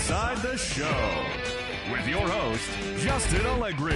inside the show with your host, Justin Allegri.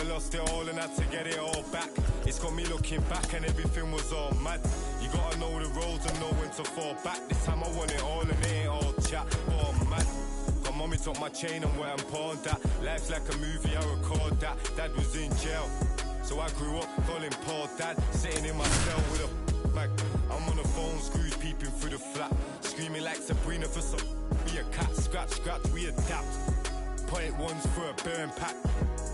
Lost it all and had to get it all back. It's got me looking back and everything was all mad. You gotta know the roads and know when to fall back. This time I want it all and it ain't all chat. Oh man, got mommy took my chain and went and pawned that. Life's like a movie, I record that. Dad was in jail, so I grew up calling Paul Dad. Sitting in my cell with a bag. I'm on the phone, screws peeping through the flat. Screaming like Sabrina for some be a cat. Scratch, scratch, we adapt. Point ones for a burn pack.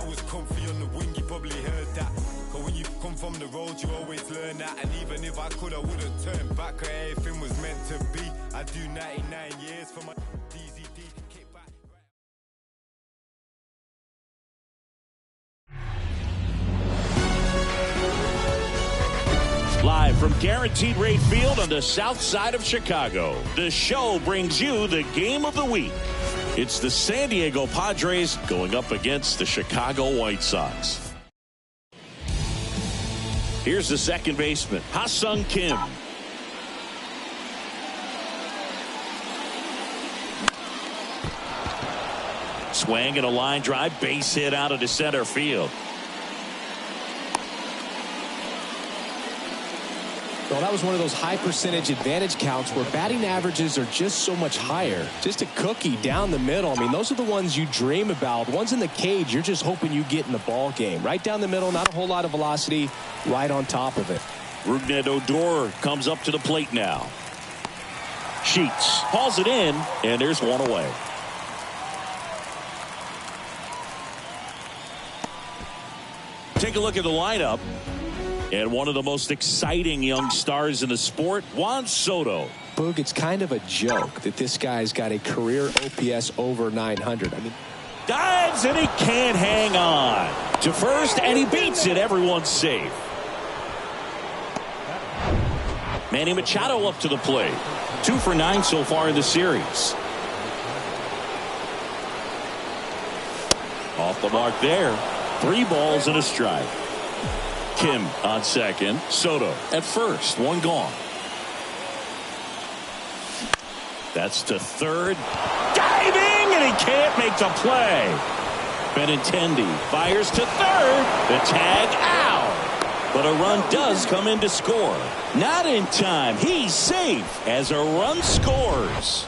I was comfy on the wing, you probably heard that. But when you come from the road, you always learn that. And even if I could, I wouldn't turn back. Cause everything was meant to be. I do 99 years for my DZD kickback. Live from Guaranteed Rate Field on the south side of Chicago, the show brings you the game of the week. It's the San Diego Padres going up against the Chicago White Sox. Here's the second baseman, Ha-Sung Kim. Swing and a line drive, base hit out into center field. Well, that was one of those high percentage advantage counts where batting averages are just so much higher. Just a cookie down the middle. I mean, those are the ones you dream about. Ones in the cage, you're just hoping you get in the ball game. Right down the middle, not a whole lot of velocity, right on top of it. Rougned Odor comes up to the plate now. Sheets hauls it in, and there's one away. Take a look at the lineup. And one of the most exciting young stars in the sport, Juan Soto. Boog, it's kind of a joke that this guy's got a career OPS over 900. I mean, Dives and he can't hang on to first, and he beats it. Everyone's safe. Manny Machado up to the plate. 2 for 9 so far in the series. Off the mark there. 3 balls and a strike. Kim on second. Soto at first. 1 gone. That's to third. Diving, and he can't make the play. Benintendi fires to third. The tag out. But a run does come in to score. Not in time. He's safe as a run scores.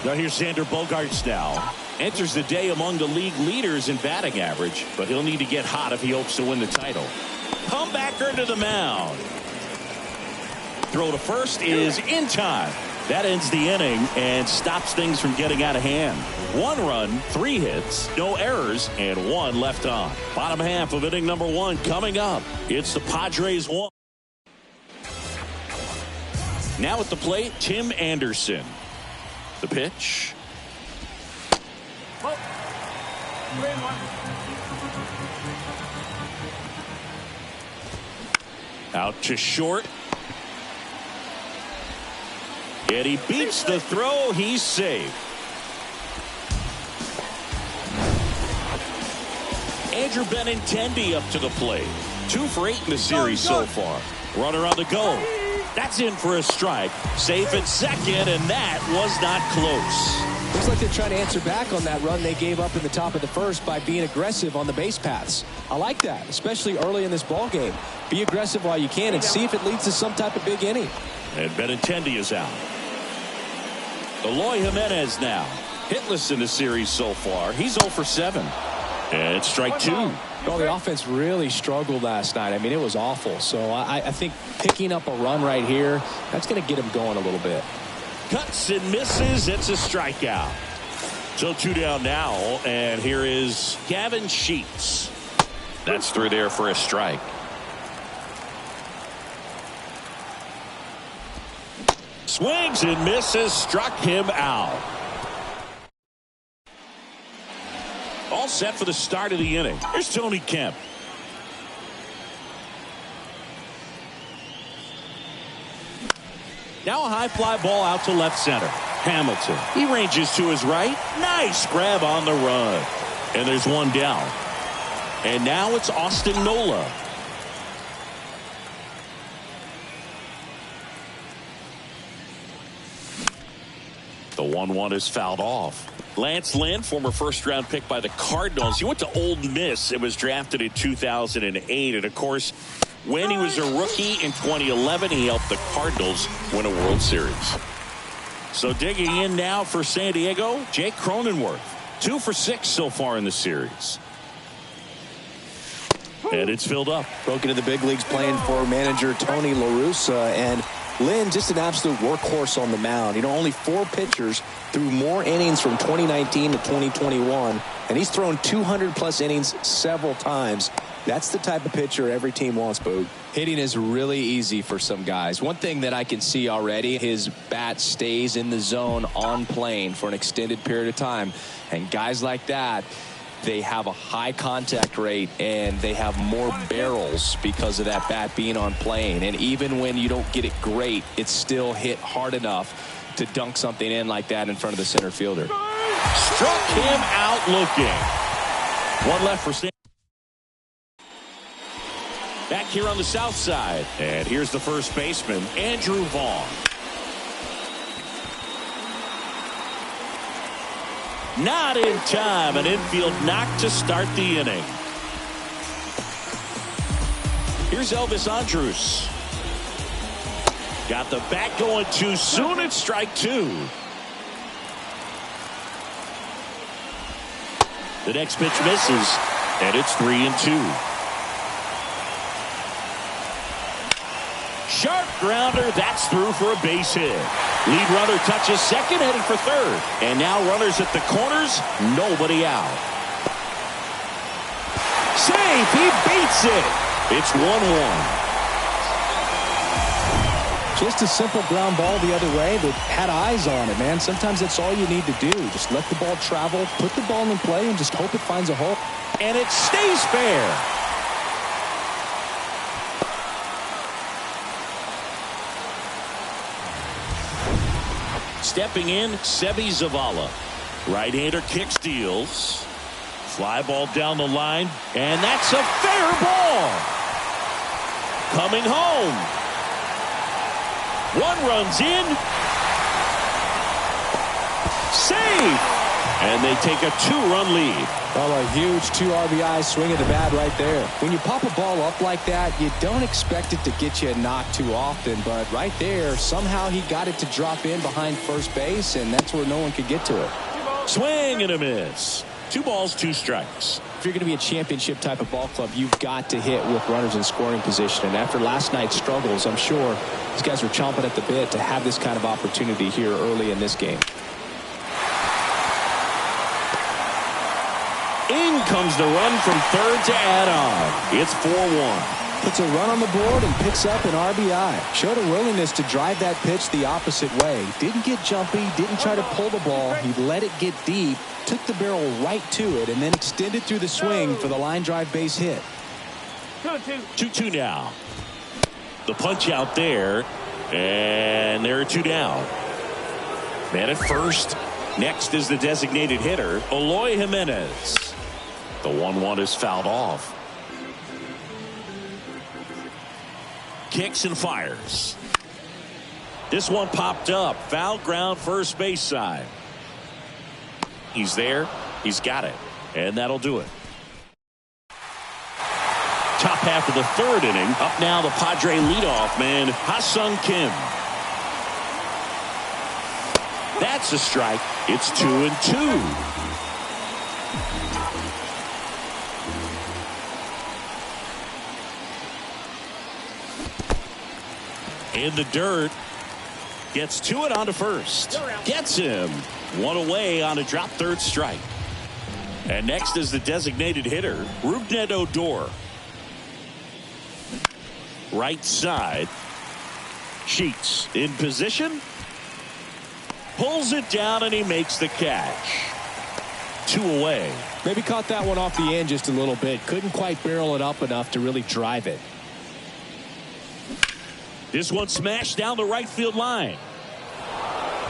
Now here's Xander Bogaerts now. Enters the day among the league leaders in batting average, but he'll need to get hot if he hopes to win the title. Comebacker to the mound. Throw to first is in time. That ends the inning and stops things from getting out of hand. 1 run, 3 hits, no errors, and 1 left on. Bottom half of inning number 1 coming up. It's the Padres 1. Now at the plate, Tim Anderson. The pitch. Out to short. And he beats the throw. He's safe. Andrew Benintendi up to the plate. 2 for 8 in the series so far. Runner on the go. That's in for a strike. Safe at second, and that was not close. Looks like they're trying to answer back on that run they gave up in the top of the first by being aggressive on the base paths. I like that, especially early in this ball game. Be aggressive while you can and see if it leads to some type of big inning. And Benintendi is out. Eloy Jimenez now. Hitless in the series so far. He's 0 for 7. And it's strike 2. Well, the offense really struggled last night. I mean, it was awful. So I think picking up a run right here, that's going to get him going a little bit. Cuts and misses. It's a strikeout. So 2 down now. And here is Gavin Sheets. That's through there for a strike. Swings and misses, struck him out. All set for the start of the inning. Here's Tony Kemp. Now a high fly ball out to left center. Hamilton. He ranges to his right. Nice grab on the run. And there's one down. And now it's Austin Nola. The 1-1 is fouled off. Lance Lynn, former first-round pick by the Cardinals. He went to Ole Miss and was drafted in 2008. And, of course, when he was a rookie in 2011, he helped the Cardinals win a World Series. So digging in now for San Diego, Jake Cronenworth. 2 for 6 so far in the series. And it's filled up. Broke into the big leagues playing for manager Tony La Russa, and Lynn, just an absolute workhorse on the mound. You know, only 4 pitchers threw more innings from 2019 to 2021, and he's thrown 200-plus innings several times. That's the type of pitcher every team wants, Boog. Hitting is really easy for some guys. One thing that I can see already, his bat stays in the zone on plane for an extended period of time. And guys like that, they have a high contact rate and they have more barrels because of that bat being on plane. And even when you don't get it great, it's still hit hard enough to dunk something in like that in front of the center fielder. Struck him out looking. One left for Sam. Back here on the south side. And here's the first baseman, Andrew Vaughn. Not in time. An infield knock to start the inning. Here's Elvis Andrus. Got the bat going too soon. It's strike 2. The next pitch misses, and it's 3-2. Sharp grounder. That's through for a base hit. Lead runner touches second, heading for third. And now runners at the corners. Nobody out. Safe. He beats it. It's 1-1. Just a simple ground ball the other way that had eyes on it, man. Sometimes that's all you need to do. Just let the ball travel, put the ball in play, and just hope it finds a hole. And it stays fair. Stepping in, Sebi Zavala. Right-hander kick steals. Fly ball down the line, and that's a fair ball. Coming home. One runs in. Safe. And they take a 2-run lead. Well, a huge 2 RBI swing of the bat right there. When you pop a ball up like that, you don't expect it to get you a knock too often. But right there, somehow he got it to drop in behind first base, and that's where no one could get to it. Swing and a miss. 2 balls, 2 strikes. If you're going to be a championship type of ball club, you've got to hit with runners in scoring position. And after last night's struggles, I'm sure these guys were chomping at the bit to have this kind of opportunity here early in this game. In comes the run from third to add on. It's 4-1. Puts a run on the board and picks up an RBI. Showed a willingness to drive that pitch the opposite way. Didn't get jumpy, didn't try to pull the ball. He let it get deep, took the barrel right to it, and then extended through the swing for the line drive base hit. 2-2 now. The punch out there, and there are 2 down. Man at first. Next is the designated hitter, Eloy Jimenez. The 1-1 is fouled off. Kicks and fires. This one popped up. Foul ground first base side. He's there. He's got it. And that'll do it. Top half of the 3rd inning. Up now the Padre leadoff man, Ha-Sung Kim. That's a strike. It's 2-2. In the dirt. Gets to it onto first. Gets him. 1 away on a drop 3rd strike. And next is the designated hitter, Rougned Odor. Right side. Sheets in position. Pulls it down, and he makes the catch. 2 away. Maybe caught that one off the end just a little bit. Couldn't quite barrel it up enough to really drive it. This one smashed down the right field line.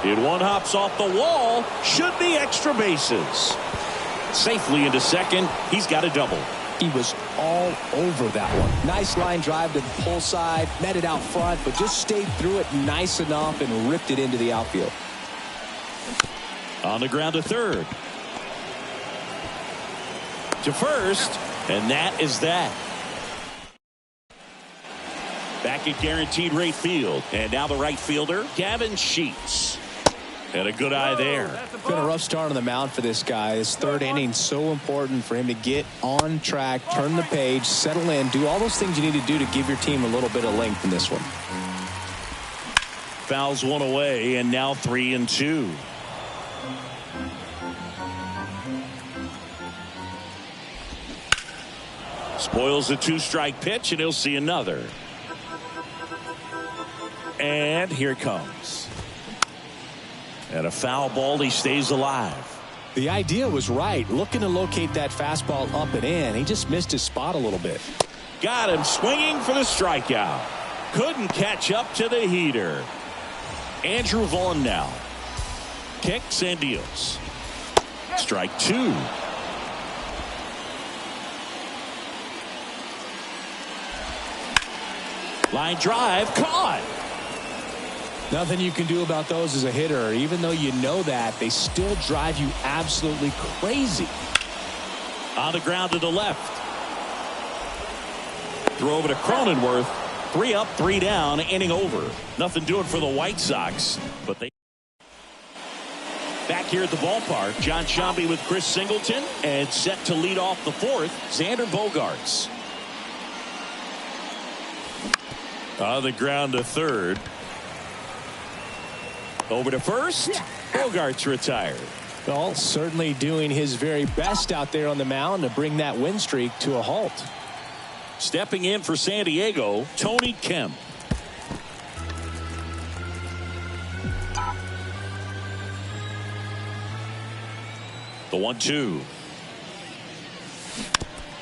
It one hops off the wall. Should be extra bases. Safely into second. He's got a double. He was all over that one. Nice line drive to the pull side. Met it out front, but just stayed through it nice enough and ripped it into the outfield. On the ground to third. To first. And that is that. Back at guaranteed rate field. And now the right fielder, Gavin Sheets. And a good eye there. Been a rough start on the mound for this guy. His third inning so important for him to get on track, turn the page, settle in, do all those things you need to do to give your team a little bit of length in this one. Fouls one away, and now 3-2. Spoils a 2-strike pitch, and he'll see another. And here it comes. And a foul ball, he stays alive. The idea was right. Looking to locate that fastball up and in. He just missed his spot a little bit. Got him swinging for the strikeout. Couldn't catch up to the heater. Andrew Vaughn now. Kicks and deals. Strike 2. Line drive caught. Nothing you can do about those as a hitter. Even though you know that, they still drive you absolutely crazy. On the ground to the left. Throw over to Cronenworth. 3 up, 3 down, inning over. Nothing doing for the White Sox, but they back here at the ballpark. John Sciambi with Chris Singleton, and set to lead off the 4th, Xander Bogaerts. On the ground to third. Over to first. Bogaerts retired. Well, certainly doing his very best out there on the mound to bring that win streak to a halt. Stepping in for San Diego, Tony Kemp. The 1-2.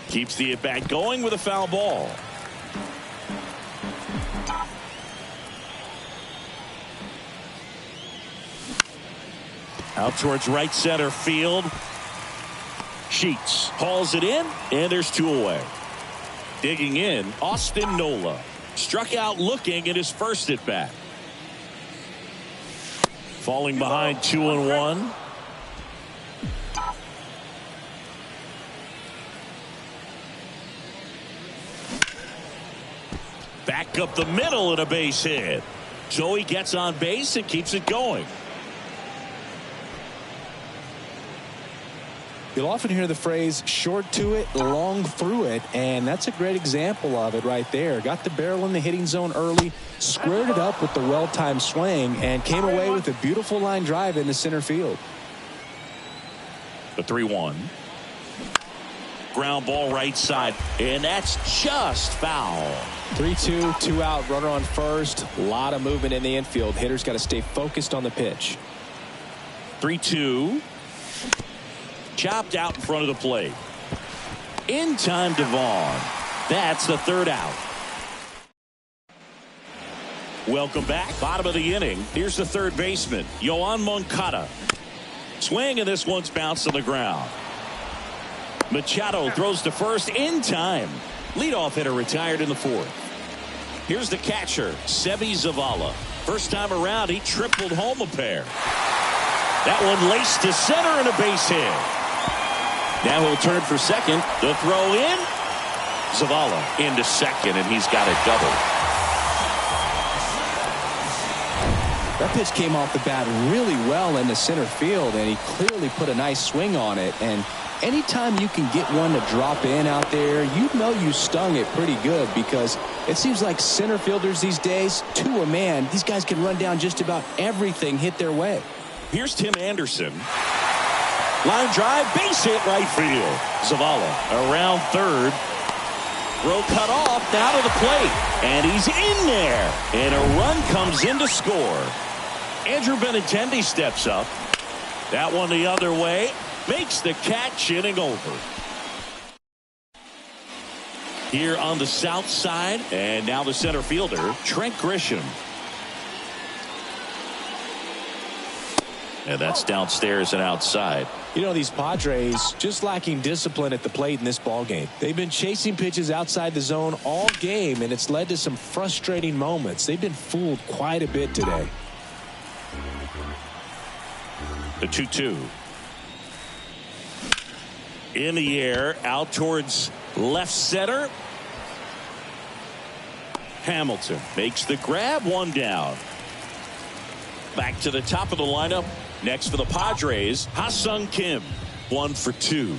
Keeps the at-bat going with a foul ball. Out towards right center field. Sheets hauls it in, and there's 2 away. Digging in, Austin Nola. Struck out looking at his first at bat. Falling behind 2-1. Back up the middle and a base hit. So he gets on base and keeps it going. You'll often hear the phrase short to it, long through it, and that's a great example of it right there. Got the barrel in the hitting zone early, squared it up with the well-timed swing, and came away with a beautiful line drive into center field. The 3-1. Ground ball right side, and that's just foul. 3-2, 2 out, runner on first. A lot of movement in the infield. Hitters got to stay focused on the pitch. 3-2. Chopped out in front of the plate. In time to Vaughn. That's the 3rd out. Welcome back. Bottom of the inning. Here's the 3rd baseman, Yoan Moncada. Swing, and this one's bounced on the ground. Machado throws to first in time. Leadoff hitter retired in the 4th. Here's the catcher, Sebi Zavala. First time around, he tripled home a pair. That one laced to center and a base hit. Now he'll turn for second. The throw in. Zavala into second, and he's got a double. That pitch came off the bat really well into center field, and he clearly put a nice swing on it. And anytime you can get one to drop in out there, you know you stung it pretty good, because it seems like center fielders these days, to a man, these guys can run down just about everything hit their way. Here's Tim Anderson. Line drive, base hit right field. Zavala around third. Throw cut off, now to the plate. And he's in there. And a run comes in to score. Andrew Benintendi steps up. That one the other way. Makes the catch, inning over. Here on the south side, and now the center fielder, Trent Grisham. And that's downstairs and outside. You know, these Padres just lacking discipline at the plate in this ball game. They've been chasing pitches outside the zone all game, and it's led to some frustrating moments. They've been fooled quite a bit today. The 2-2. In the air, out towards left center. Hamilton makes the grab, one down. Back to the top of the lineup. Next for the Padres, Ha-Sung Kim, 1 for 2.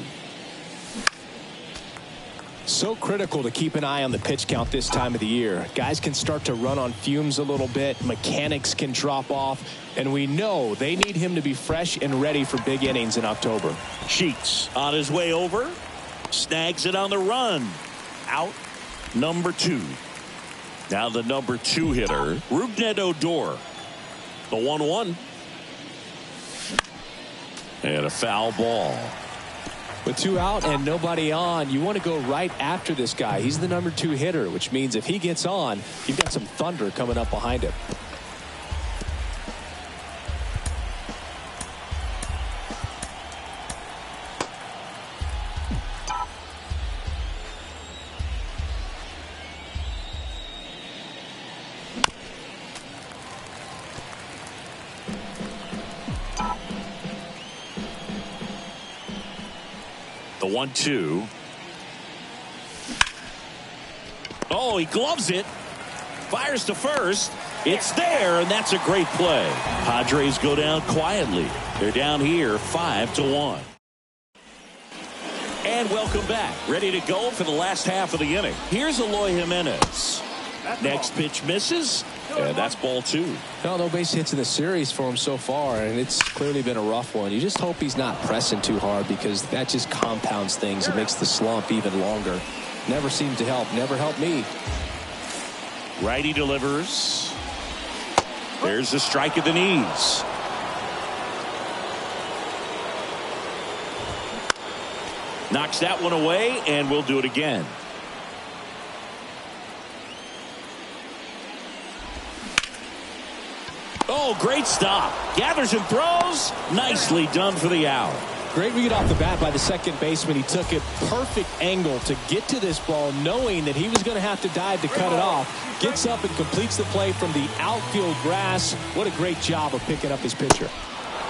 So critical to keep an eye on the pitch count this time of the year. Guys can start to run on fumes a little bit. Mechanics can drop off. And we know they need him to be fresh and ready for big innings in October. Sheets on his way over. Snags it on the run. Out, number 2. Now the number 2 hitter, Rougned Odor. The 1-1. And a foul ball. With 2 out and nobody on, you want to go right after this guy. He's the number 2 hitter, which means if he gets on, you've got some thunder coming up behind him. The 1-2. Oh, he gloves it. Fires to first. It's there, and that's a great play. Padres go down quietly. They're down here 5-1. And welcome back. Ready to go for the last half of the inning. Here's Eloy Jimenez. Next pitch misses, and that's ball 2. No base hits in the series for him so far, and it's clearly been a rough one. You just hope he's not pressing too hard, because that just compounds things. It makes the slump even longer. Never seemed to help. Never helped me. Righty delivers. There's the strike at the knees. Knocks that one away, and we'll do it again. Oh, great stop. Gathers and throws. Nicely done for the out. Great read off the bat by the second baseman. He took it perfect angle to get to this ball, knowing that he was going to have to dive to cut it off. Gets up and completes the play from the outfield grass. What a great job of picking up his pitcher.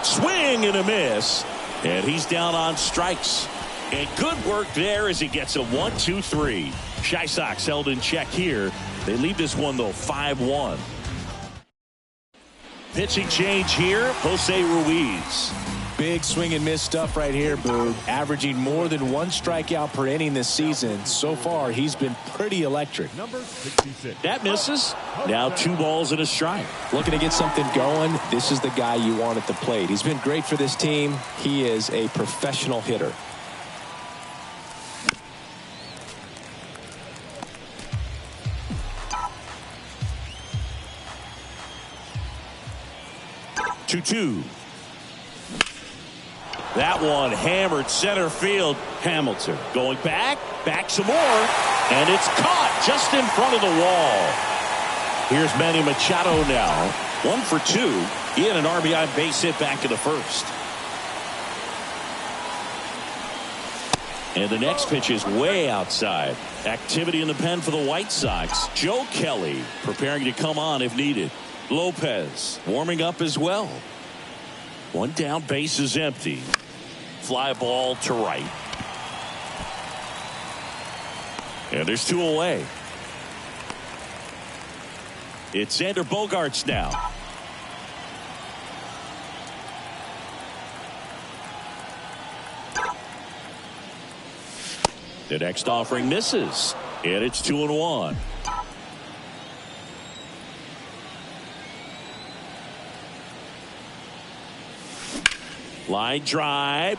Swing and a miss. And he's down on strikes. And good work there as he gets a 1-2-3. Chi Sox held in check here. They lead this one, though, 5-1. Pitching change here, Jose Ruiz. Big swing and miss stuff right here, Boog. Averaging more than 1 strikeout per inning this season. So far, he's been pretty electric. Number 66. That misses. Now 2 balls and a strike. Looking to get something going. This is the guy you want at the plate. He's been great for this team. He is a professional hitter. Two. That one hammered center field. Hamilton going back some more, and it's caught just in front of the wall. Here's Manny Machado now, 1 for 2. He had an RBI base hit back in the first. And the next pitch is way outside. Activity in the pen for the White Sox. Joe Kelly preparing to come on if needed. Lopez warming up as well. 1 down, base is empty. Fly ball to right. And there's 2 away. It's Xander Bogaerts now. The next offering misses. And it's 2-1. Line drive.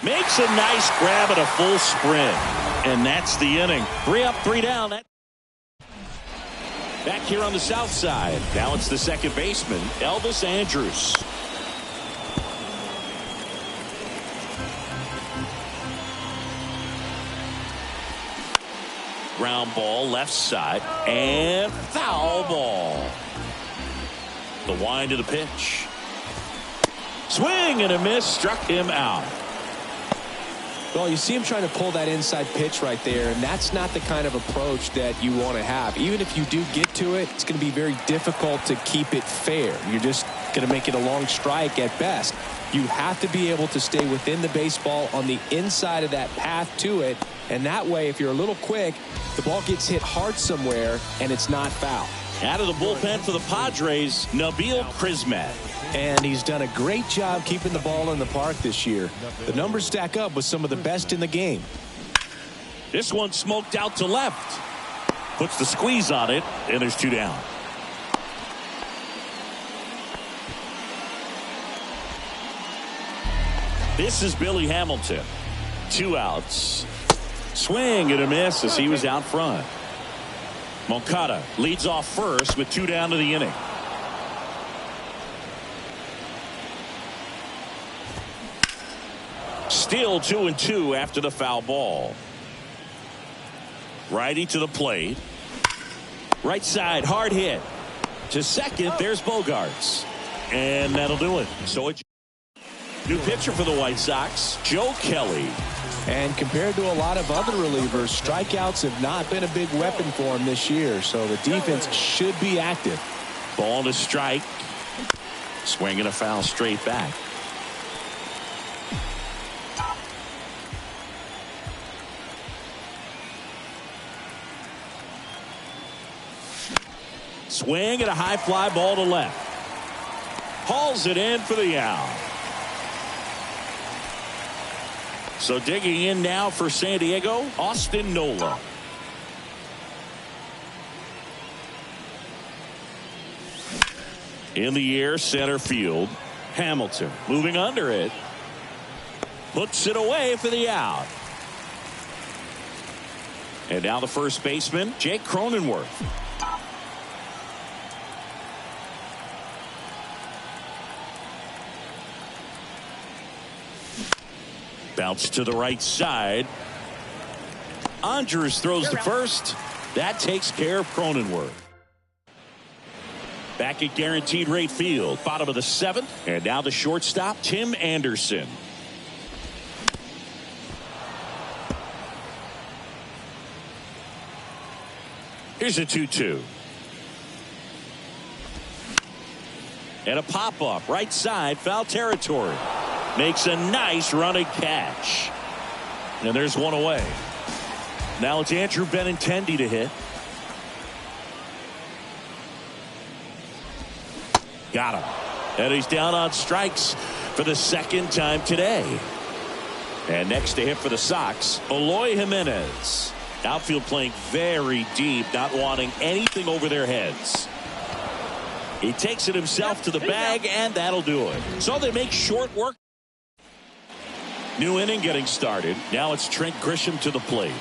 Makes a nice grab at a full sprint. And that's the inning. 3 up, 3 down. Back here on the south side. Now it's the second baseman, Elvis Andrus. Ground ball left side and foul ball. The wind of the pitch. Swing and a miss, struck him out. Well, you see him trying to pull that inside pitch right there, and that's not the kind of approach that you want to have. Even if you do get to it, it's going to be very difficult to keep it fair. You're just going to make it a long strike at best. You have to be able to stay within the baseball on the inside of that path to it, and that way, if you're a little quick, the ball gets hit hard somewhere, and it's not foul. Out of the bullpen for the Padres, Nabil Crismatt. And he's done a great job keeping the ball in the park this year. The numbers stack up with some of the best in the game. This one smoked out to left. Puts the squeeze on it, and there's 2 down. This is Billy Hamilton. 2 outs. Swing and a miss as he was out front. Moncada leads off first with 2 down to the inning. Still 2-2 after the foul ball. Righty to the plate. Right side, hard hit. To second, there's Bogarts. And that'll do it. So it's new pitcher for the White Sox, Joe Kelly. And compared to a lot of other relievers, strikeouts have not been a big weapon for him this year. So the defense should be active. Ball to strike. Swing and a foul straight back. Swing and a high fly ball to left. Hauls it in for the out. So digging in now for San Diego, Austin Nola. In the air, center field. Hamilton moving under it. Puts it away for the out. And now the first baseman, Jake Cronenworth. Bounce to the right side. Andrus throws to first. That takes care of Cronenworth. Back at guaranteed rate field, bottom of the 7th. And now the shortstop, Tim Anderson. Here's a 2-2. And a pop-up, right side, foul territory. Makes a nice running catch. And there's one away. Now it's Andrew Benintendi to hit. Got him. And he's down on strikes for the second time today. And next to hit for the Sox, Eloy Jimenez. Outfield playing very deep, not wanting anything over their heads. He takes it himself to the bag, and that'll do it. So they make short work. New inning getting started. Now it's Trent Grisham to the plate.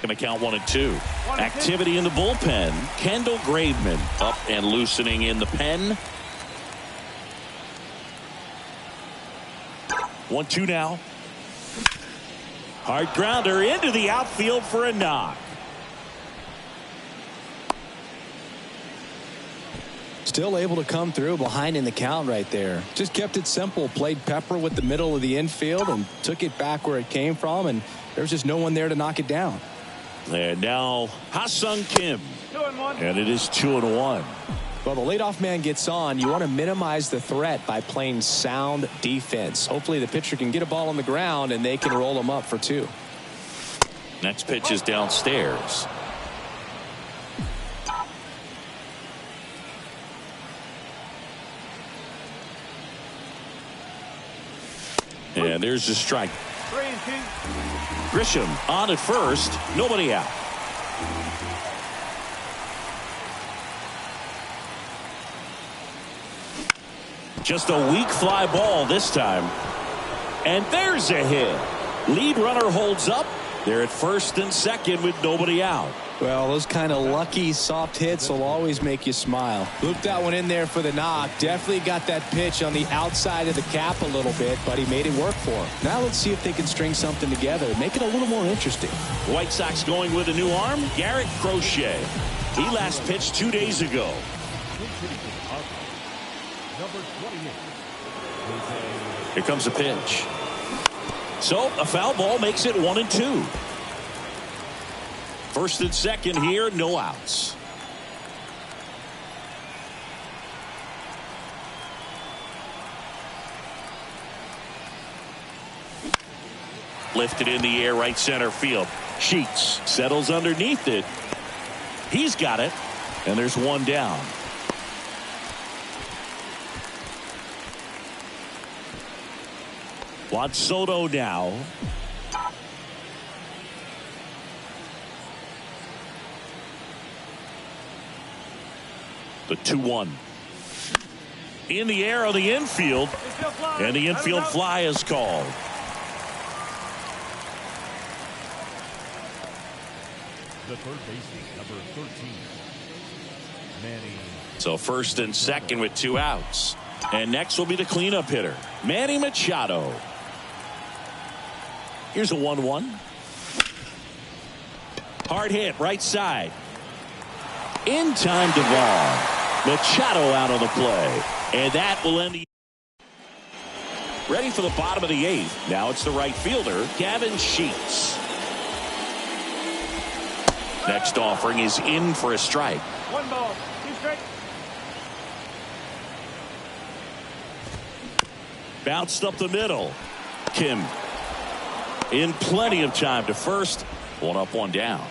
Going to count 1-2. Activity in the bullpen. Kendall Graveman up and loosening in the pen. 1-2 now. Hard grounder into the outfield for a knock. Still able to come through behind in the count right there. Just kept it simple. Played pepper with the middle of the infield and took it back where it came from. And there's just no one there to knock it down. And now Ha-Sung Kim. 2-1. And it is 2-1. Well, the leadoff man gets on. You want to minimize the threat by playing sound defense. Hopefully the pitcher can get a ball on the ground and they can roll him up for 2. Next pitch is downstairs. And there's the strike. 3-2. Grisham on at first. Nobody out. Just a weak fly ball this time. And there's a hit. Lead runner holds up. They're at first and second with nobody out. Well, those kind of lucky, soft hits will always make you smile. Looped that one in there for the knock. Definitely got that pitch on the outside of the cap a little bit, but he made it work for him. Now let's see if they can string something together, make it a little more interesting. White Sox going with a new arm, Garrett Crochet. He last pitched 2 days ago. Here comes a pitch. So a foul ball makes it 1-2. First and second here, no outs. Lifted in the air, right center field. Sheets settles underneath it. He's got it, and there's one down. Juan Soto now. The 2-1. In the air on the infield. And the infield fly is called. The third baseman, number 13, Manny. So first and second with 2 outs. And next will be the cleanup hitter, Manny Machado. Here's a 1-1. Hard hit, right side. In time to Vaughn. Machado out of the play. And that will end the... Ready for the bottom of the 8th. Now it's the right fielder, Gavin Sheets. Next offering is in for a strike. 1 ball, 2 strikes. Bounced up the middle. Kim in plenty of time to first. 1 up, 1 down.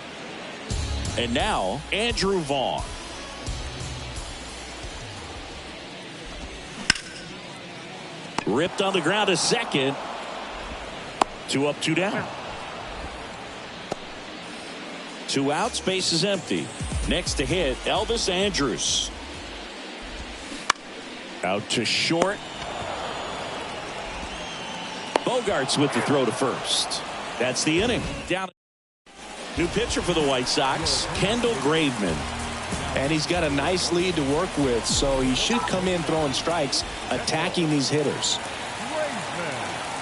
And now Andrew Vaughn. Ripped on the ground to second. 2 up, 2 down. 2 outs, base is empty. Next to hit, Elvis Andrus. Out to short. Bogarts with the throw to first. That's the inning. Down. New pitcher for the White Sox, Kendall Graveman. And he's got a nice lead to work with, so he should come in throwing strikes, attacking these hitters.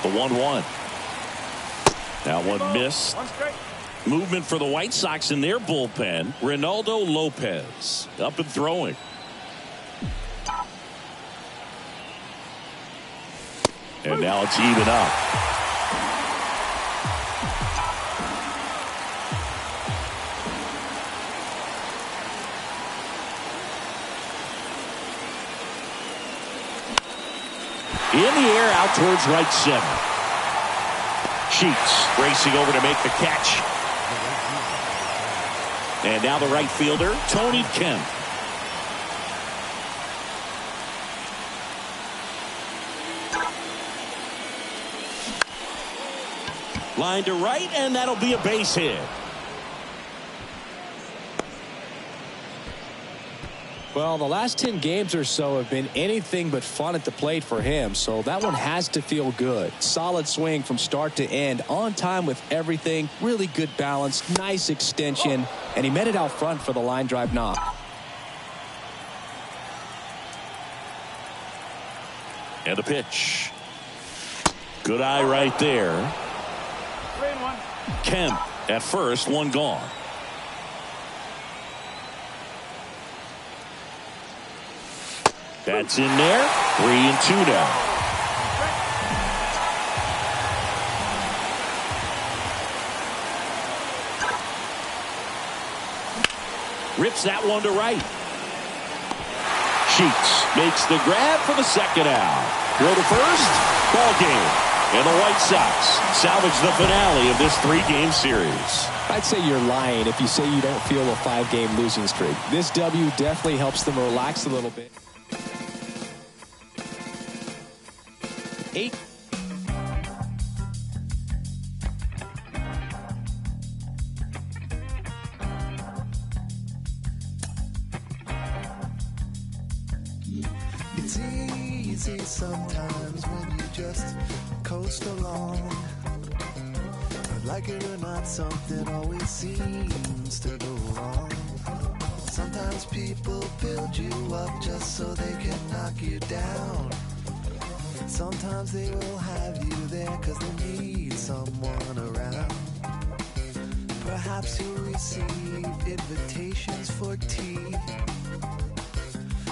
The 1-1. That one missed. 1 strike. Movement for the White Sox in their bullpen. Ronaldo Lopez up and throwing. And now it's even up. In the air out towards right center. Sheets racing over to make the catch. And now the right fielder, Tony Kemp. Line to right, and that'll be a base hit. Well, the last 10 games or so have been anything but fun at the plate for him, so that one has to feel good. Solid swing from start to end, on time with everything, really good balance, nice extension, and he met it out front for the line drive knock. And a pitch. Good eye right there. 3-1. Kemp at first, 1 gone. That's in there. 3-2 now. Rips that one to right. Sheets makes the grab for the second out. Throw to first. Ball game. And the White Sox salvage the finale of this 3-game series. I'd say you're lying if you say you don't feel a 5-game losing streak. This W definitely helps them relax a little bit. 8. It's easy sometimes when you just coast along. But like it or not, something always seems to go wrong. Sometimes people build you up just so they can knock you down. Sometimes they will have you there cause they need someone around. Perhaps you'll receive invitations for tea.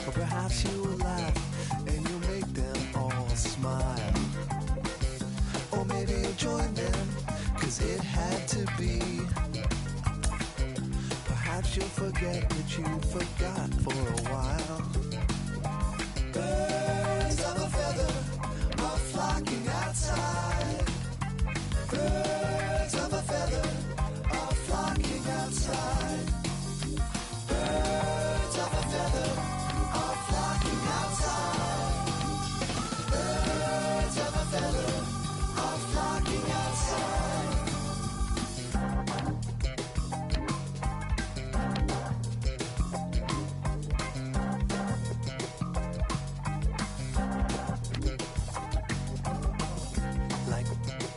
Or perhaps you will laugh and you'll make them all smile. Or maybe you'll join them cause it had to be. Perhaps you'll forget that you forgot for a while. Birds of a feather are flocking outside. Birds of a feather are flocking outside. Birds of a feather are flocking outside. Birds of a feather are flocking outside. Like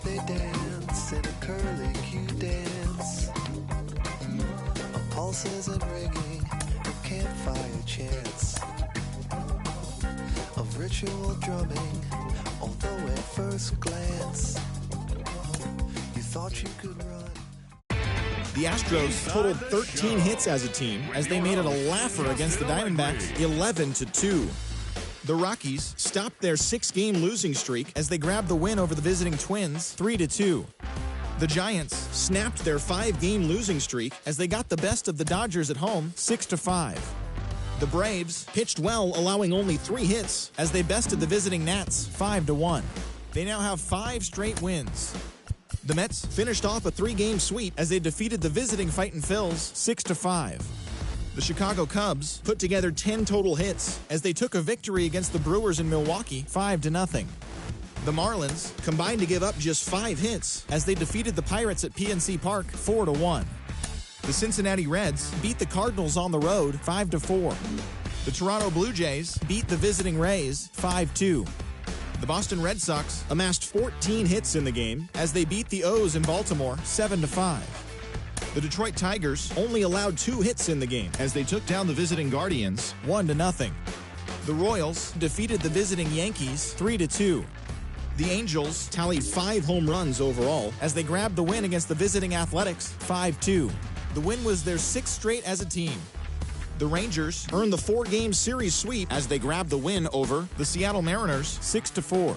they dance in a curly Q dance, of pulses and ringing, of campfire chants, of ritual drumming. Although at first glance you thought you could run. The Astros totaled 13 hits as a team as they made it a laugher against the Diamondbacks 11-2. The Rockies stopped their 6-game losing streak as they grabbed the win over the visiting Twins 3-2. The Giants snapped their 5-game losing streak as they got the best of the Dodgers at home 6-5. The Braves pitched well, allowing only 3 hits as they bested the visiting Nats 5-1. They now have 5 straight wins. The Mets finished off a 3-game sweep as they defeated the visiting Fightin' Phils 6-5. The Chicago Cubs put together 10 total hits as they took a victory against the Brewers in Milwaukee 5-0. The Marlins combined to give up just 5 hits as they defeated the Pirates at PNC Park 4-1. The Cincinnati Reds beat the Cardinals on the road 5-4. The Toronto Blue Jays beat the visiting Rays 5-2. The Boston Red Sox amassed 14 hits in the game as they beat the O's in Baltimore 7-5. The Detroit Tigers only allowed 2 hits in the game as they took down the visiting Guardians 1-0. The Royals defeated the visiting Yankees 3-2. The Angels tallied 5 home runs overall as they grabbed the win against the visiting Athletics 5-2. The win was their 6th straight as a team. The Rangers earned the 4-game series sweep as they grabbed the win over the Seattle Mariners 6-4.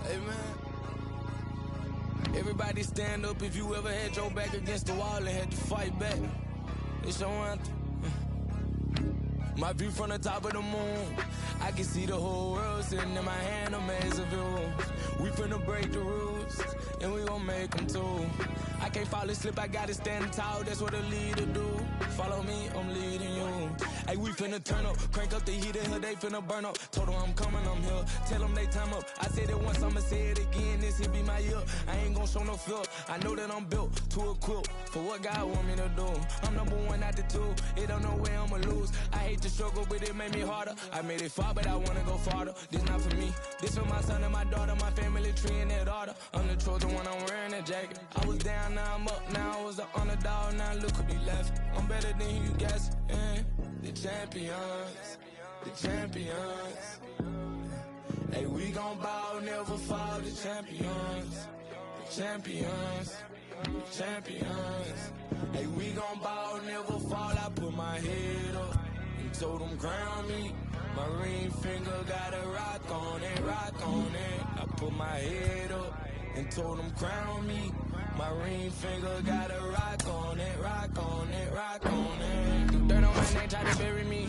Hey man, everybody stand up if you ever had your back against the wall and had to fight back. It's your anthem. My view from the top of the moon, I can see the whole world sitting in my hand, a maze of rules. We finna break the rules, and we gon' make them too. I can't fall asleep, I gotta stand tall, that's what a leader do. Follow me, I'm leading you. Hey, we finna turn up, crank up the heat in here, they finna burn up. Told them I'm coming, I'm here, tell them they time up. I said it once, I'ma say it again, this here be my year. I ain't gon' show no fear, I know that I'm built to equip for what God want me to do. I'm number 1 out the 2, it don't know where I'ma lose. I hate the struggle, but it made me harder. I made it far, but I wanna go farther. This not for me, this for my son and my daughter, my family tree and their daughter. I'm the chosen one, I'm wearing that jacket. I was down, now I'm up, now I was the underdog, now look who be left. I'm better than you guys, the champions, the champions. Hey, we gon' bow, never fall, the champions, the champions, the champions. Hey, we gon' bow, never fall, I put my head up and told them crown me. My ring finger got a rock on it, rock on it. I put my head up and told them crown me. My ring finger got a rock on it, rock on it, rock on it. Dirt on my neck, try to bury me.